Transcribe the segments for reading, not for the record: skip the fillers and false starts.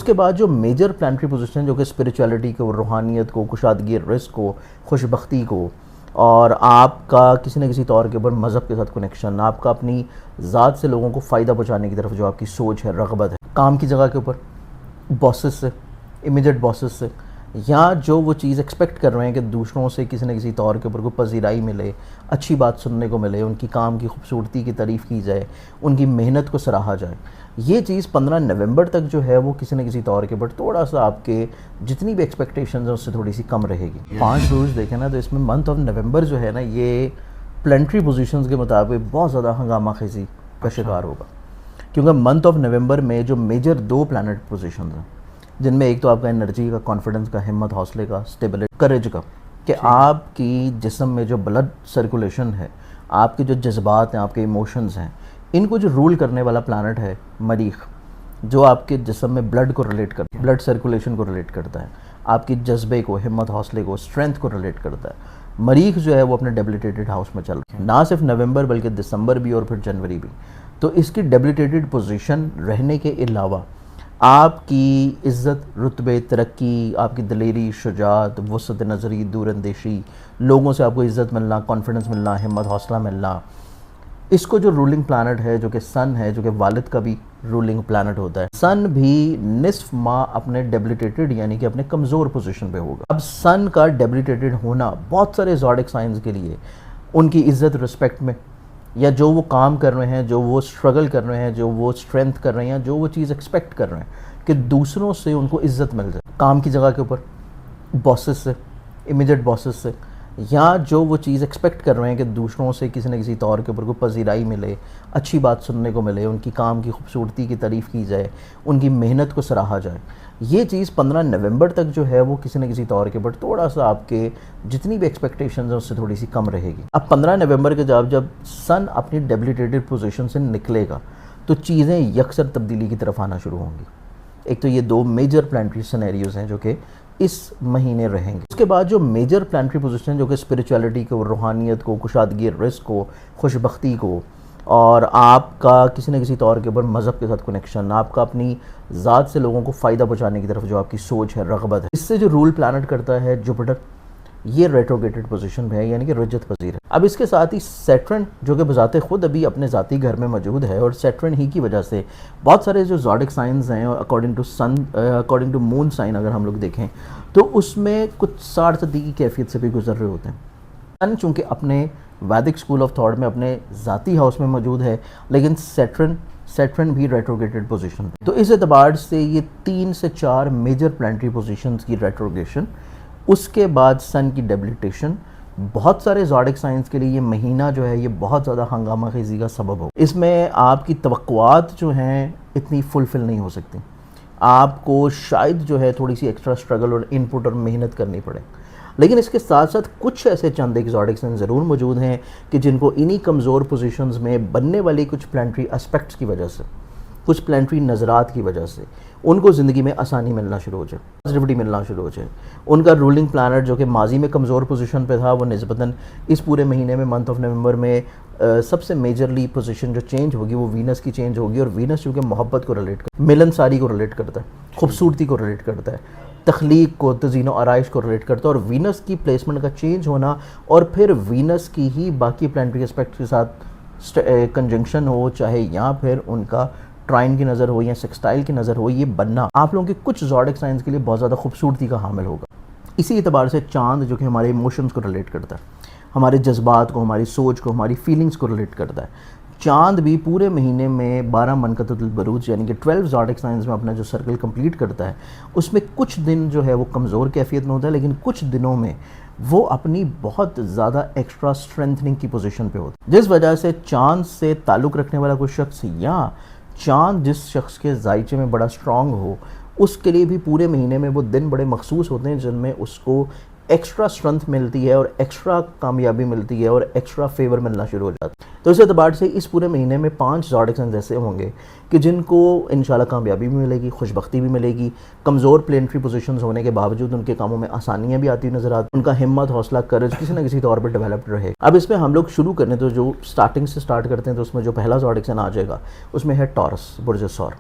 کے بعد جو میجر پلانٹری پوزیشن جو کہ اسپریچولیٹی کو، روحانیت کو، کشادگی رزق کو، خوشبختی کو، اور آپ کا کسی نہ کسی طور کے اوپر مذہب کے ساتھ کنیکشن، آپ کا اپنی ذات سے لوگوں کو فائدہ پہنچانے کی طرف جو آپ کی سوچ ہے، رغبت ہے، کام کی جگہ کے اوپر باسز سے، امیڈیٹ باسز سے، یا جو وہ چیز ایکسپیکٹ کر رہے ہیں کہ دوسروں سے کسی نہ کسی طور کے اوپر کوئی پذیرائی ملے، اچھی بات سننے کو ملے، ان کی کام کی خوبصورتی کی تعریف کی جائے، ان کی محنت کو سراہا جائے، یہ چیز 15 نومبر تک جو ہے وہ کسی نہ کسی طور کے اوپر تھوڑا سا آپ کے جتنی بھی ایکسپیکٹیشنز ہیں اس سے تھوڑی سی کم رہے گی۔ 5 روز دیکھیں نا تو اس میں منتھ آف نومبر جو ہے نا یہ پلانٹری پوزیشنز کے مطابق بہت زیادہ ہنگامہ خیزی کا شکار ہوگا، کیونکہ منتھ آف نومبر میں جو میجر 2 پلانٹ پوزیشنز ہیں، جن میں ایک تو آپ کا انرجی کا، کانفیڈنس کا، ہمت حوصلے کا، اسٹیبلٹی، کریج کا، کہ آپ کی جسم میں جو بلڈ سرکولیشن ہے، آپ کے جو جذبات ہیں، آپ کے ایموشنز ہیں، ان کو جو رول کرنے والا پلانٹ ہے مریخ، جو آپ کے جسم میں بلڈ کو ریلیٹ کرتا ہے، بلڈ سرکولیشن کو ریلیٹ کرتا ہے، آپ کی جذبے کو، ہمت حوصلے کو، اسٹرینتھ کو ریلیٹ کرتا ہے۔ مریخ جو ہے وہ اپنے ڈیبلیٹیٹڈ ہاؤس میں چل رہا ہے، نہ صرف نومبر بلکہ دسمبر بھی اور پھر جنوری بھی۔ تو اس کی ڈیبلیٹیٹڈ پوزیشن رہنے کے علاوہ آپ کی عزت، رتبے، ترقی، آپ کی دلیری، شجاعت، وسعت نظری، دور اندیشی، لوگوں سے آپ کو عزت ملنا، کانفیڈنس ملنا، ہمت حوصلہ ملنا، اس کو جو رولنگ پلانٹ ہے جو کہ سن ہے، جو کہ والد کا بھی رولنگ پلانٹ ہوتا ہے، سن بھی نصف ماہ اپنے ڈیبلیٹیٹڈ یعنی کہ اپنے کمزور پوزیشن پہ ہوگا۔ اب سن کا ڈیبلیٹیٹڈ ہونا بہت سارے زوڈک سائنز کے لیے ان کی عزت رسپیکٹ میں، یا جو وہ کام کر رہے ہیں، جو وہ سٹرگل کر رہے ہیں، جو وہ اسٹرینتھ کر رہے ہیں، جو وہ چیز ایکسپیکٹ کر رہے ہیں کہ دوسروں سے ان کو عزت مل جائے، کام کی جگہ کے اوپر باسز سے، امیڈیٹ باسز سے، یا جو وہ چیز ایکسپیکٹ کر رہے ہیں کہ دوسروں سے کسی نہ کسی طور کے اوپر کوئی پذیرائی ملے، اچھی بات سننے کو ملے، ان کی کام کی خوبصورتی کی تعریف کی جائے، ان کی محنت کو سراہا جائے، یہ چیز 15 نومبر تک جو ہے وہ کسی نہ کسی طور کے اوپر تھوڑا سا آپ کے جتنی بھی ایکسپیکٹیشنز ہیں اس سے تھوڑی سی کم رہے گی۔ اب 15 نومبر کے جب سن اپنی ڈیبلیٹیٹڈ پوزیشن سے نکلے گا تو چیزیں یکسر تبدیلی کی طرف آنا شروع ہوں گی۔ ایک تو یہ 2 میجر پلانٹری سینیریوز ہیں جو کہ اس مہینے رہیں گے۔ اس کے بعد جو میجر پلانٹری پوزیشن جو کہ اسپریچولیٹی کو، روحانیت کو، کشادگی رزق کو، خوشبختی کو، اور آپ کا کسی نہ کسی طور کے اوپر مذہب کے ساتھ کنیکشن، آپ کا اپنی ذات سے لوگوں کو فائدہ پہنچانے کی طرف جو آپ کی سوچ ہے، رغبت ہے، اس سے جو رول پلانٹ کرتا ہے جوپیٹر، یہ ریٹروگریٹڈ پوزیشن میں ہے یعنی کہ رجت پذیر ہے۔ اب اس کے ساتھ ہی سیٹرن جو کہ بذات خود ابھی اپنے ذاتی گھر میں موجود ہے، اور سیٹرن ہی کی وجہ سے بہت سارے جو زوڈک سائنز ہیں اکارڈنگ ٹو مون سائن اگر ہم لوگ دیکھیں تو اس میں کچھ 60 صدی کی کیفیت سے بھی گزر رہے ہوتے ہیں۔ سن چونکہ اپنے ویدک اسکول آف تھاٹ میں اپنے ذاتی ہاؤس میں موجود ہے، لیکن سیٹرن بھی ریٹروگریٹڈ پوزیشن، تو اس اعتبار سے یہ 3 سے 4 میجر پلانٹری پوزیشنز کی ریٹروگریشن، اس کے بعد سن کی ڈیبلیٹیشن، بہت سارے زوڈک سائنس کے لیے یہ مہینہ جو ہے یہ بہت زیادہ ہنگامہ خیزی کا سبب ہو۔ اس میں آپ کی توقعات جو ہیں اتنی فلفل نہیں ہو سکتی، آپ کو شاید جو ہے تھوڑی سی ایکسٹرا سٹرگل اور ان پٹ اور محنت کرنی پڑے، لیکن اس کے ساتھ ساتھ کچھ ایسے چند ایگزوٹک سائنس ضرور موجود ہیں کہ جن کو انہی کمزور پوزیشنز میں بننے والی کچھ پلانٹری اسپیکٹس کی وجہ سے، کچھ پلانٹری نظرات کی وجہ سے ان کو زندگی میں آسانی ملنا شروع ہو جائے، پازیٹیوٹی ملنا شروع ہو جائے۔ ان کا رولنگ پلانٹ جو کہ ماضی میں کمزور پوزیشن پہ تھا وہ نسبتاً اس پورے مہینے میں منتھ آف نومبر میں سب سے میجرلی پوزیشن جو چینج ہوگی وہ وینس کی چینج ہوگی، اور وینس چونکہ محبت کو ریلیٹ کرتا ہے، ملن ساری کو ریلیٹ کرتا ہے، خوبصورتی کو ریلیٹ کرتا ہے، تخلیق کو، تزئین و آرائش کو ریلیٹ کرتا ہے، اور وینس کی پلیسمنٹ کا چینج ہونا اور پھر وینس کی ہی باقی پلانٹری اسپیکٹ کے ساتھ کنجنکشن ہو، چاہے یا پھر ان کا ٹرائن کی نظر ہو یا سیکسٹائل کی نظر ہو، یہ بننا آپ لوگوں کے کچھ زوڈک سائنس کے لیے بہت زیادہ خوبصورتی کا حامل ہوگا۔ اسی اعتبار سے چاند جو کہ ہمارے ایموشنز کو ریلیٹ کرتا ہے، ہمارے جذبات کو، ہماری سوچ کو، ہماری فیلنگز کو ریلیٹ کرتا ہے، چاند بھی پورے مہینے میں 12 منقطۃ البروج یعنی کہ 12 زوڈک سائنس میں اپنا جو سرکل کمپلیٹ کرتا ہے، اس میں کچھ دن جو ہے وہ کمزور کیفیت میں ہوتا ہے، لیکن کچھ دنوں میں وہ اپنی بہت زیادہ ایکسٹرا اسٹرینتھنگ کی پوزیشن پہ ہوتا ہے، جس وجہ سے چاند سے تعلق رکھنے والا کوئی شخص یا چاند جس شخص کے ذائچے میں بڑا اسٹرانگ ہو، اس کے لیے بھی پورے مہینے میں وہ دن بڑے مخصوص ہوتے ہیں جن میں اس کو ایکسٹرا اسٹرنتھ ملتی ہے اور ایکسٹرا کامیابی ملتی ہے اور ایکسٹرا فیور ملنا شروع ہو جاتا ہے۔ تو اس اعتبار سے اس پورے مہینے میں 5 زوڈک سائنس ایسے ہوں گے کہ جن کو انشاءاللہ کامیابی بھی ملے گی، خوشبختی بھی ملے گی، کمزور پلانٹری پوزیشنز ہونے کے باوجود ان کے کاموں میں آسانیاں بھی آتی نظر آتی، ان کا ہمت، حوصلہ، کرج کسی نہ کسی طور پر ڈیولپڈ رہے۔ اب اس میں ہم لوگ شروع کرنے تو جو سٹارٹنگ سے سٹارٹ کرتے ہیں تو اس میں جو پہلا زوڈک سائن آ جائے گا اس میں ہے ٹورس، برج ثور۔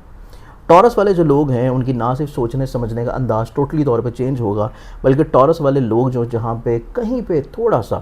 ٹورس والے جو لوگ ہیں ان کی نہ صرف سوچنے سمجھنے کا انداز ٹوٹلی طور پہ چینج ہوگا، بلکہ ٹورس والے لوگ جو جہاں پہ کہیں پہ تھوڑا سا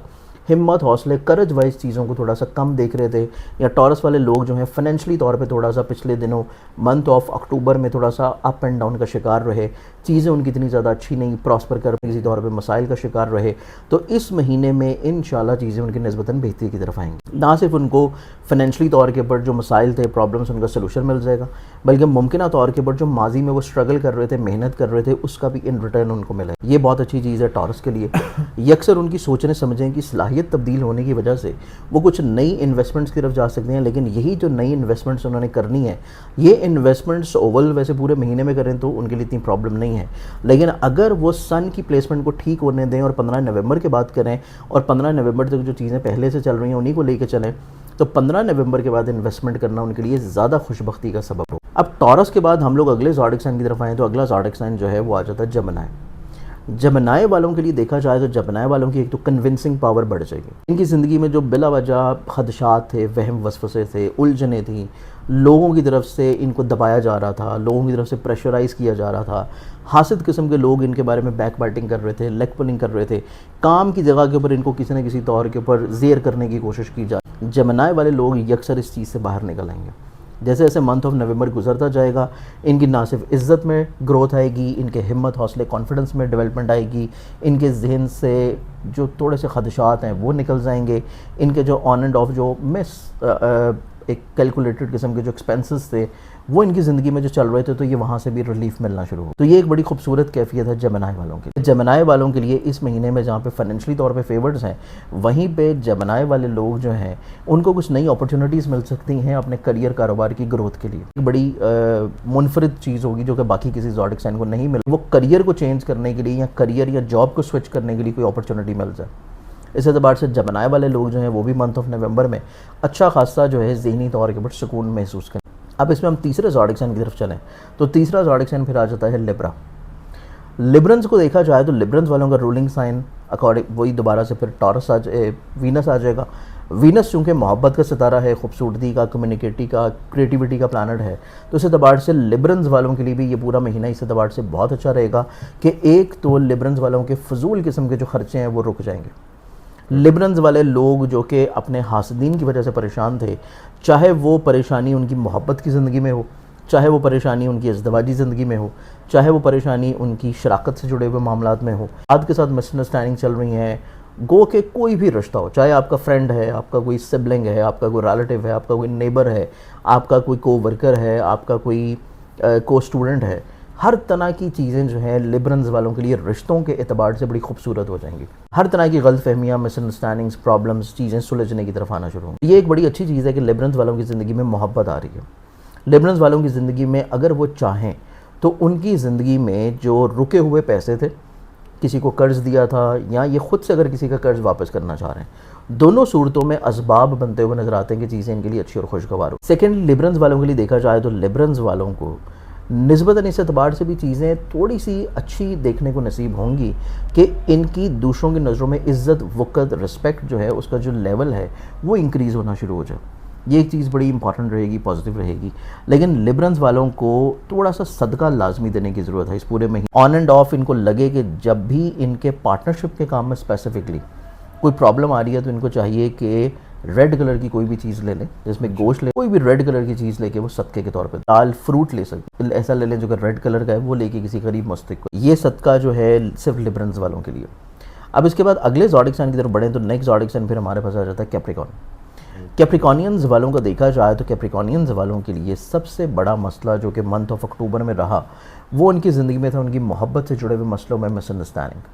ہمت، حوصلے، کرج وائز چیزوں کو تھوڑا سا کم دیکھ رہے تھے، یا ٹورس والے لوگ جو ہیں فائنینشلی طور پہ تھوڑا سا پچھلے دنوں منتھ آف اکتوبر میں تھوڑا سا اپ اینڈ ڈاؤن کا شکار رہے، چیزیں ان کی اتنی زیادہ اچھی نہیں پراسپر کر کسی طور پہ مسائل کا شکار رہے، تو اس مہینے میں انشاءاللہ چیزیں ان کی نسبتاً بہتری کی طرف آئیں گی۔ نہ صرف ان کو فائنینشلی طور کے اوپر جو مسائل تھے، پرابلمس، ان کا سلوشن مل جائے گا، بلکہ ممکنہ طور کے اوپر جو ماضی میں وہ اسٹرگل کر رہے تھے، محنت کر رہے تھے، اس کا بھی ان ریٹرن ان کو ملے۔ یہ بہت اچھی چیز ہے ٹورس کے لیے۔ یکسر ان کی سوچنے سمجھنے کی صلاحیت تبدیل ہونے کی وجہ سے وہ کچھ نئی انویسٹمنٹس کی طرف جا سکتے ہیں، لیکن یہی جو نئی انویسٹمنٹس انہوں نے کرنی ہے، یہ انویسٹمنٹس اوول ویسے پورے مہینے میں کریں تو ان کے لیے اتنی پرابلم نہیں ہے، لیکن اگر وہ سن کی پلیسمنٹ کو ٹھیک ہونے دیں اور 15 نومبر کے بعد کریں، اور 15 نومبر تک جو چیزیں پہلے سے چل رہی ہیں انہی کو لے کے چلیں، تو 15 نومبر کے بعد انویسٹمنٹ کرنا ان کے لیے زیادہ خوش بختی کا سبب ہو۔ اب ٹورس کے بعد ہم لوگ اگلے زوڈک سائن کی طرف آئیں تو اگلا زوڈک سائن جو ہے وہ آ جاتا ہے جمنائے۔ جمنائے والوں کے لیے دیکھا جائے تو جمنائے والوں کی ایک تو کنونسنگ پاور بڑھ جائے گی۔ ان کی زندگی میں جو بلا وجہ خدشات تھے، وہم وسوسے تھے، الجھنیں تھیں، لوگوں کی طرف سے ان کو دبایا جا رہا تھا، لوگوں کی طرف سے پریشرائز کیا جا رہا تھا، حاسد قسم کے لوگ ان کے بارے میں بیک بائٹنگ کر رہے تھے، لیگ پلنگ کر رہے تھے، کام کی جگہ کے اوپر ان کو کسی نہ کسی طور کے اوپر زیر کرنے کی کوشش کی جا رہی۔ جمنائے والے لوگ یکسر اس چیز سے باہر نکل آئیں گے۔ جیسے جیسے منتھ آف نومبر گزرتا جائے گا، ان کی نہ صرف عزت میں گروتھ آئے گی، ان کے ہمت، حوصلے، کانفیڈنس میں ڈیولپمنٹ آئے گی، ان کے ذہن سے جو تھوڑے سے خدشات ہیں وہ نکل جائیں گے، ان کے جو آن اینڈ آف جو ایک کیلکولیٹڈ قسم کے جو ایکسپینسز تھے وہ ان کی زندگی میں جو چل رہے تھے، تو یہ وہاں سے بھی ریلیف ملنا شروع ہو۔ تو یہ ایک بڑی خوبصورت کیفیت ہے جمنائے والوں کے لیے۔ جمنائے والوں کے لیے اس مہینے میں جہاں پہ فائنینشلی طور پہ فیورڈز ہیں، وہیں پہ جمنائے والے لوگ جو ہیں ان کو کچھ نئی اپرچونیٹیز مل سکتی ہیں اپنے کریئر کاروبار کی گروتھ کے لیے۔ ایک بڑی منفرد چیز ہوگی جو کہ باقی کسی زوڈک سائن کو نہیں ملے، وہ کریئر کو چینج کرنے کے لیے یا کریئر یا جاب کو سوئچ کرنے کے لیے کوئی اپرچونیٹی مل جائے۔ اس اعتبار سے جمنائے والے لوگ جو ہیں وہ بھی منتھ آف نومبر میں اچھا خاصا جو ہے ذہنی طور کے اوپر سکون محسوس کریں۔ اب اس میں ہم تیسرے زوڈک سائن کی طرف چلیں تو تیسرا زوڈک سائن پھر آ جاتا ہے لیبرا۔ لیبرنز کو دیکھا جائے تو لیبرنز والوں کا رولنگ سائن اکارڈنگ وہی دوبارہ سے پھر ٹورس وینس آ جائے گا۔ وینس چونکہ محبت کا ستارہ ہے، خوبصورتی کا، کمیونیکیٹی کا، کریٹیوٹی کا پلانٹ ہے، تو اس اعتبار سے لیبرنز والوں کے لیے بھی یہ پورا مہینہ اس اعتبار سے بہت اچھا رہے گا کہ ایک تو لیبرنز والوں کے فضول قسم کے جو خرچے ہیں وہ رک جائیں گے۔ لیبرنز والے لوگ جو کہ اپنے حاسدین کی وجہ سے پریشان تھے، چاہے وہ پریشانی ان کی محبت کی زندگی میں ہو، چاہے وہ پریشانی ان کی ازدواجی زندگی میں ہو، چاہے وہ پریشانی ان کی شراکت سے جڑے ہوئے معاملات میں ہو، بعد کے ساتھ مس انڈرسٹینڈنگ چل رہی ہیں، گو کہ کوئی بھی رشتہ ہو، چاہے آپ کا فرینڈ ہے، آپ کا کوئی سبلنگ ہے، آپ کا کوئی ریلیٹیو ہے، آپ کا کوئی نیبر ہے، آپ کا کوئی کو ورکر ہے، آپ کا کوئی کو اسٹوڈنٹ ہے، ہر طرح کی چیزیں جو ہیں لیبرنز والوں کے لیے رشتوں کے اعتبار سے بڑی خوبصورت ہو جائیں گی۔ ہر طرح کی غلط فہمیاں، مس انڈرسٹینڈنگس، پرابلمس، چیزیں سلجھنے کی طرف آنا شروع ہوں۔ یہ ایک بڑی اچھی چیز ہے کہ لیبرنز والوں کی زندگی میں محبت آ رہی ہے۔ لیبرنز والوں کی زندگی میں اگر وہ چاہیں تو ان کی زندگی میں جو رکے ہوئے پیسے تھے، کسی کو قرض دیا تھا یا یہ خود سے اگر کسی کا قرض واپس کرنا چاہ رہے ہیں، دونوں صورتوں میں اسباب بنتے ہوئے نظر آتے ہیں کہ چیزیں ان کے لیے اچھی اور خوشگوار ہو۔ سیکنڈ، لیبرنز والوں کے لیے دیکھا جائے تو لیبرنز والوں کو نسبتاً اس اعتبار سے بھی چیزیں تھوڑی سی اچھی دیکھنے کو نصیب ہوں گی کہ ان کی دوسروں کی نظروں میں عزت، وقت، رسپیکٹ جو ہے اس کا جو لیول ہے وہ انکریز ہونا شروع ہو جائے۔ یہ ایک چیز بڑی امپورٹنٹ رہے گی، پازیٹیو رہے گی۔ لیکن لیبرنز والوں کو تھوڑا سا صدقہ لازمی دینے کی ضرورت ہے اس پورے مہینے۔ آن اینڈ آف ان کو لگے کہ جب بھی ان کے پارٹنرشپ کے کام میں اسپیسیفکلی کوئی پرابلم آ رہی ہے تو ان کو چاہیے کہ ریڈ کلر کی کوئی بھی چیز لے لیں، جس میں گوشت لے، کوئی بھی ریڈ کلر کی چیز لے کے وہ صدقے کے طور پہ دال، فروٹ لے سکتے، ایسا لے لیں جو کہ ریڈ کلر کا ہے، وہ لے کے کسی غریب مستحق کو۔ یہ صدقہ جو ہے صرف لیبرنز والوں کے لیے۔ اب اس کے بعد اگلے زوڈک سائن کی طرف بڑھیں تو نیکسٹ زوڈک سائن پھر ہمارے پاس آ جاتا ہے کیپریکون۔ کیپریکونینز والوں کا دیکھا جائے تو کیپریکونینز والوں کے لیے سب سے بڑا مسئلہ جو کہ منتھ آف اکتوبر میں رہا وہ ان کی زندگی میں تھا ان کی محبت سے جڑے ہوئے مسئلوں میں مس انڈرسٹینڈنگ۔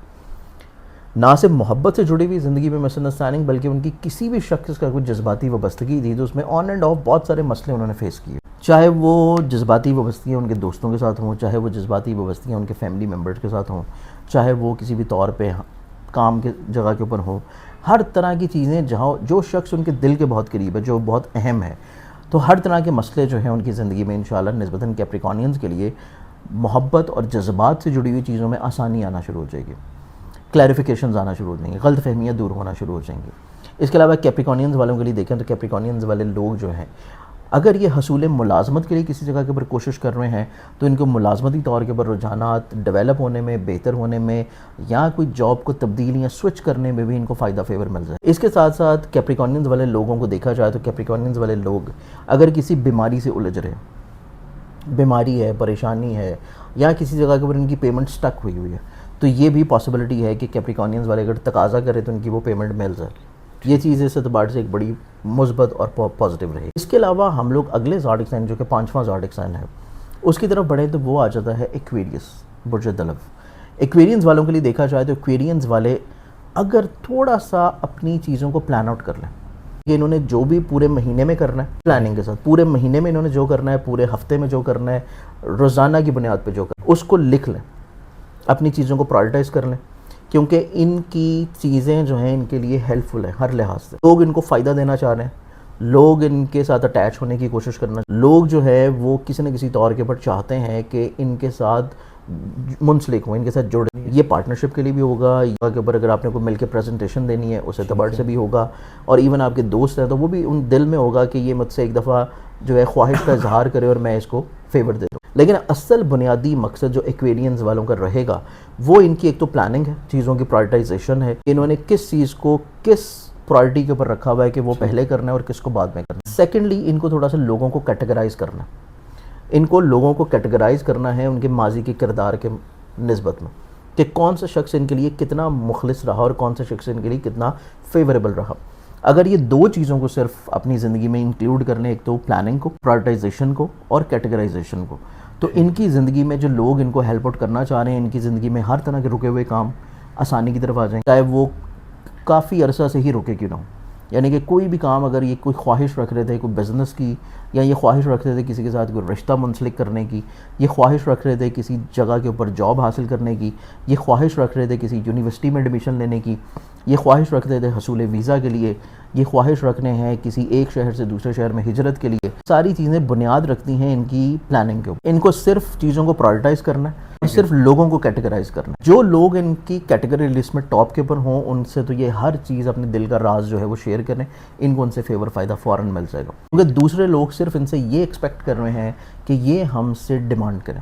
نہ صرف محبت سے جڑی ہوئی زندگی میں مس انڈرسٹینڈنگ بلکہ ان کی کسی بھی شخص کا کوئی جذباتی وابستگی تھی تو اس میں آن اینڈ آف بہت سارے مسئلے انہوں نے فیس کیے، چاہے وہ جذباتی وابستگیاں ان کے دوستوں کے ساتھ ہوں، چاہے وہ جذباتی وابستگیاں ان کے فیملی ممبرز کے ساتھ ہوں، چاہے وہ کسی بھی طور پہ کام کے جگہ کے اوپر ہوں، ہر طرح کی چیزیں جہاں جو شخص ان کے دل کے بہت قریب ہے، جو بہت اہم ہے، تو ہر طرح کے مسئلے جو ہیں ان کی زندگی میں انشاءاللہ نسبتاً کیپریکونینز کے لیے محبت اور جذبات سے جڑی ہوئی چیزوں میں آسانی آنا شروع ہو جائے گی، کلیریفیکیشنز آنا شروع ہو جائیں گی، غلط فہمیاں دور ہونا شروع ہو جائیں گی۔ اس کے علاوہ کیپریکونینز والوں کے لیے دیکھیں تو کیپریکونینز والے لوگ جو ہیں اگر یہ حصول ملازمت کے لیے کسی جگہ کے اوپر کوشش کر رہے ہیں تو ان کو ملازمتی طور کے اوپر رجحانات ڈیولپ ہونے میں، بہتر ہونے میں، یا کوئی جاب کو تبدیل یا سوئچ کرنے میں بھی ان کو فائدہ فیور مل جائے۔ اس کے ساتھ ساتھ کیپریکارنینز والے لوگوں کو دیکھا جائے تو کیپریکارنینز والے لوگ اگر کسی بیماری سے الجھ رہے ہیں، بیماری ہے، پریشانی ہے، یا کسی جگہ کے اوپر ان کی پیمنٹ سٹک ہوئی ہے، تو یہ بھی پاسبلٹی ہے کہ کیپریکارنینز والے اگر تقاضا کرے تو ان کی وہ پیمنٹ مل جائے۔ یہ چیز اس اعتبار سے ایک بڑی مثبت اور پازیٹیو رہے۔ اس کے علاوہ ہم لوگ اگلے زاڈک سائن جو کہ 5واں زاڈک سائن ہے اس کی طرف بڑھیں تو وہ آ جاتا ہے ایکویریس، برج دلو۔ ایکویرینز والوں کے لیے دیکھا جائے تو ایکویرینز والے اگر تھوڑا سا اپنی چیزوں کو پلان آؤٹ کر لیں کہ انہوں نے جو بھی پورے مہینے میں کرنا ہے پلاننگ کے ساتھ، پورے مہینے میں انہوں نے جو کرنا ہے، پورے ہفتے میں جو کرنا ہے، روزانہ کی بنیاد پہ جو کرنا ہے، اس کو لکھ لیں، اپنی چیزوں کو پرائرٹائز کر لیں، کیونکہ ان کی چیزیں جو ہیں ان کے لیے ہیلپ فل ہیں ہر لحاظ سے۔ لوگ ان کو فائدہ دینا چاہ رہے ہیں، لوگ ان کے ساتھ اٹیچ ہونے کی کوشش کرنا، لوگ جو ہے وہ کسی نہ کسی طور کے اوپر چاہتے ہیں کہ ان کے ساتھ منسلک ہوں، ان کے ساتھ جڑیں۔ یہ پارٹنرشپ کے لیے بھی ہوگا، یا کے اوپر اگر آپ نے کوئی مل کے پریزنٹیشن دینی ہے اس اعتبار سے بھی ہوگا، اور ایون آپ کے دوست ہیں تو وہ بھی ان دل میں ہوگا کہ یہ مجھ سے ایک دفعہ جو ہے خواہش کا اظہار کرے اور میں اس کو فیور دے دوں۔ لیکن اصل بنیادی مقصد جو ایکویرینز والوں کا رہے گا وہ ان کی ایک تو پلاننگ ہے، چیزوں کی پرائرٹائزیشن ہے، انہوں نے کس چیز کو کس پرائرٹی کے اوپر رکھا ہوا ہے کہ وہ پہلے کرنا ہے اور کس کو بعد میں کرنا ہے۔ سیکنڈلی ان کو تھوڑا سا لوگوں کو کیٹیگرائز کرنا ہے، ان کو لوگوں کو کیٹیگرائز کرنا ہے ان کے ماضی کے کردار کے نسبت میں، کہ کون سا شخص ان کے لیے کتنا مخلص رہا اور کون سا شخص ان کے لیے کتنا فیوریبل رہا۔ اگر یہ دو چیزوں کو صرف اپنی زندگی میں انکلیوڈ کرنے، ایک تو پلاننگ کو، پرائرٹائزیشن کو اور کیٹیگرائزیشن کو، تو ان کی زندگی میں جو لوگ ان کو ہیلپ آؤٹ کرنا چاہ رہے ہیں، ان کی زندگی میں ہر طرح کے رکے ہوئے کام آسانی کی طرف آ جائیں، چاہے وہ کافی عرصہ سے ہی رکے کیوں نہ ہو۔ یعنی کہ کوئی بھی کام اگر یہ کوئی خواہش رکھ رہے تھے کوئی بزنس کی، یا یہ خواہش رکھ رہے تھے کسی کے ساتھ کوئی رشتہ منسلک کرنے کی، یہ خواہش رکھ رہے تھے کسی جگہ کے اوپر جاب حاصل کرنے کی، یہ خواہش رکھ رہے تھے کسی یونیورسٹی میں ایڈمیشن لینے کی، یہ خواہش رکھ رہے تھے حصول ویزا کے لیے، یہ خواہش رکھنے ہیں کسی ایک شہر سے دوسرے شہر میں ہجرت کے لیے، ساری چیزیں بنیاد رکھتی ہیں ان کی پلاننگ کے اوپر۔ ان کو صرف چیزوں کو پرائرٹائز کرنا ہے اور صرف لوگوں کو کیٹیگرائز کرنا ہے۔ جو لوگ ان کی کیٹیگری لسٹ میں ٹاپ کے اوپر ہوں ان سے تو یہ ہر چیز اپنے دل کا راز جو ہے وہ شیئر کریں، ان کو ان سے فیور فائدہ فوراً مل جائے گا، کیونکہ دوسرے لوگ صرف ان سے یہ ایکسپیکٹ کر رہے ہیں کہ یہ ہم سے ڈیمانڈ کریں،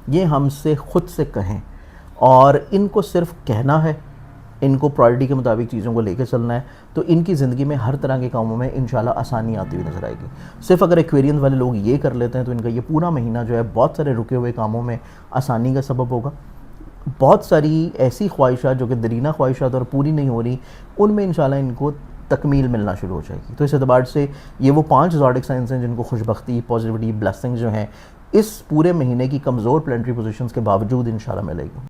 یہ ہم سے خود سے کہیں، اور ان کو صرف کہنا ہے، ان کو پرائرٹی کے مطابق چیزوں کو لے کے چلنا ہے، تو ان کی زندگی میں ہر طرح کے کاموں میں انشاءاللہ آسانی آتی ہوئی نظر آئے گی۔ صرف اگر ایکویرینز والے لوگ یہ کر لیتے ہیں تو ان کا یہ پورا مہینہ جو ہے بہت سارے رکے ہوئے کاموں میں آسانی کا سبب ہوگا۔ بہت ساری ایسی خواہشات جو کہ درینہ خواہشات اور پوری نہیں ہو رہی، ان میں انشاءاللہ ان کو تکمیل ملنا شروع ہو جائے گی۔ تو اس اعتبار سے یہ وہ 5 زاڈک سائنس ہیں جن کو خوشبختی، پازیٹیوٹی، بلیسنگز جو ہیں اس پورے مہینے کی کمزور پلانٹری پوزیشنز کے باوجود انشاءاللہ ملے گی۔